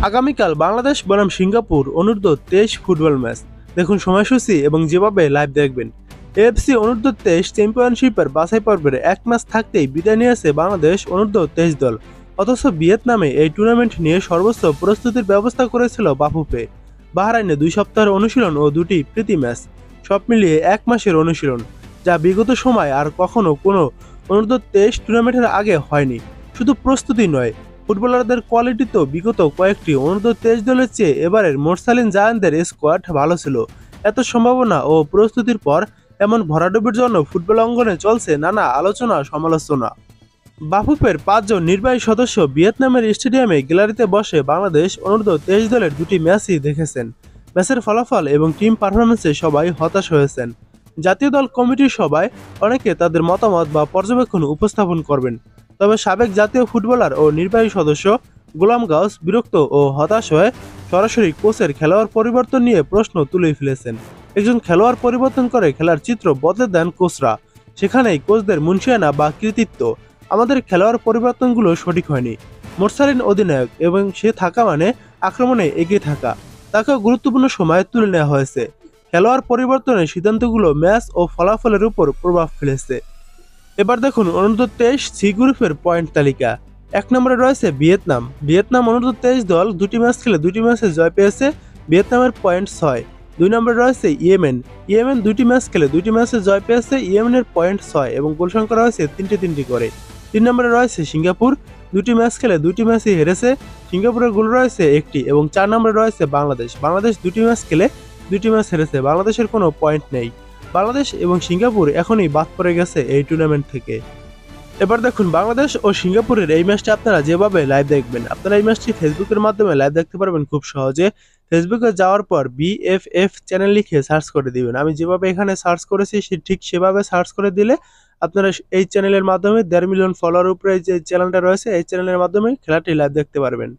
আগামীকাল বাংলাদেশ বনাম Singapore অনূর্ধ্ব-23 football match. দেখুন সময়সূচি এবং যেভাবে লাইভ দেখবেন। এএফসি অনূর্ধ্ব-23 চ্যাম্পিয়নশিপের বাছাই পর্বের এক ম্যাচ থাকতেই বিদায় নিয়েছে বাংলাদেশ অনূর্ধ্ব-23 দল। অথচ ভিয়েতনামে এই টুর্নামেন্ট নিয়ে সর্বোচ্চ প্রস্তুতির ব্যবস্থা করেছিল বাফুফে। বাহরাইনে 2 সপ্তাহের অনুশীলন ও 2টি প্রীতি ম্যাচ, সব মিলিয়ে এক মাসের অনুশীলন, যা বিগত সময় আর কখনো কোনো অনূর্ধ্ব-23 টুর্নামেন্টের আগে হয়নি। শুধু প্রস্তুতি নয়, ফুটবলারদের কোয়ালিটি তো বিগত কয়েকটি অনূর্ধ্ব-23 দলের চেয়ে এবারের মোরসালিন জায়ান্টদের স্কোয়াড ভালো ছিল। এত সম্ভাবনা ও প্রস্তুতির পর এমন ভরাডুবির জন্য ফুটবল অঙ্গনে চলছে নানা আলোচনা সমালোচনা। বাফুফের 5 জন নির্বাহী সদস্য ভিয়েতনামের স্টেডিয়ামে গ্যালারিতে বসে বাংলাদেশ অনূর্ধ্ব-23 দলের 2টি ম্যাচই দেখেছেন। ম্যাচের ফলাফল এবং টিম পারফরমেন্সে সবাই হতাশ হয়েছেন। জাতীয় দল কমিটির সভায় অনেকে তাদের মতামত বা পর্যবেক্ষণ উপস্থাপন করবেন। তবে সাবেক জাতীয় ফুটবলার ও নির্বাহী সদস্য গোলাম গাউস বিরক্ত ও হতাশ হয়ে সরাসরি কোচের খেলোয়াড় পরিবর্তন নিয়ে প্রশ্ন তুলে ফেলেছেন। একজন খেলোয়াড় পরিবর্তন করে খেলার চিত্র বদলে দেন কোচরা, সেখানেই কোচদের মুনশিয়ানা বা কৃতিত্ব। আমাদের খেলোয়াড় পরিবর্তনগুলো সঠিক হয়নি। মোরসালিন অধিনায়ক এবং সে থাকা মানে আক্রমণে এগিয়ে থাকা, তাকেও গুরুত্বপূর্ণ সময়ে তুলে নেওয়া হয়েছে। খেলোয়াড় পরিবর্তনের সিদ্ধান্তগুলো ম্যাচ ও ফলাফলের উপর প্রভাব ফেলেছে। এবার দেখুন অনূর্ধ্ব-23 সি গ্রুপের পয়েন্ট তালিকা। 1 নম্বরে রয়েছে ভিয়েতনাম। ভিয়েতনাম অনূর্ধ্ব-23 দল 2টি ম্যাচ খেলে 2টি ম্যাচে জয় পেয়েছে। ভিয়েতনামের পয়েন্ট 6। 2 নম্বরে রয়েছে ইয়েমেন। ইয়েমেন 2টি ম্যাচ খেলে 2টি ম্যাচে জয় পেয়েছে। ইয়েমেনের পয়েন্ট 6 এবং গোল সংখ্যা রয়েছে 3টি করে। 3 নম্বরে রয়েছে সিঙ্গাপুর। 2টি ম্যাচ খেলে 2টি ম্যাচই হেরেছে। সিঙ্গাপুরের গোল রয়েছে 1টি এবং 4 নম্বরে রয়েছে বাংলাদেশ। বাংলাদেশ 2টি ম্যাচ খেলে 2টি ম্যাচ হেরেছে। বাংলাদেশের কোনো পয়েন্ট নেই। বাংলাদেশ এবং সিঙ্গাপুর এখনই বাদ পড়ে গেছে এই টুর্নামেন্ট থেকে। এবার দেখুন বাংলাদেশ ও সিঙ্গাপুরের এই ম্যাচটি আপনারা যেভাবে লাইভ দেখবেন, আপনারা এই ম্যাচটি ফেসবুকের মাধ্যমে লাইভ দেখতে পারবেন খুব সহজে। ফেসবুকে যাওয়ার পর বিএফএফ চ্যানেল লিখে সার্চ করে দিবেন। আমি যেভাবে এখানে সার্চ করেছি ঠিক সেভাবে সার্চ করে দিলে আপনারা এই চ্যানেলের মাধ্যমে 1.5 মিলিয়ন ফলোয়ার উপরে যে চ্যানেলটা রয়েছে এই চ্যানেলের মাধ্যমে খেলাটি লাইভ দেখতে পারবেন।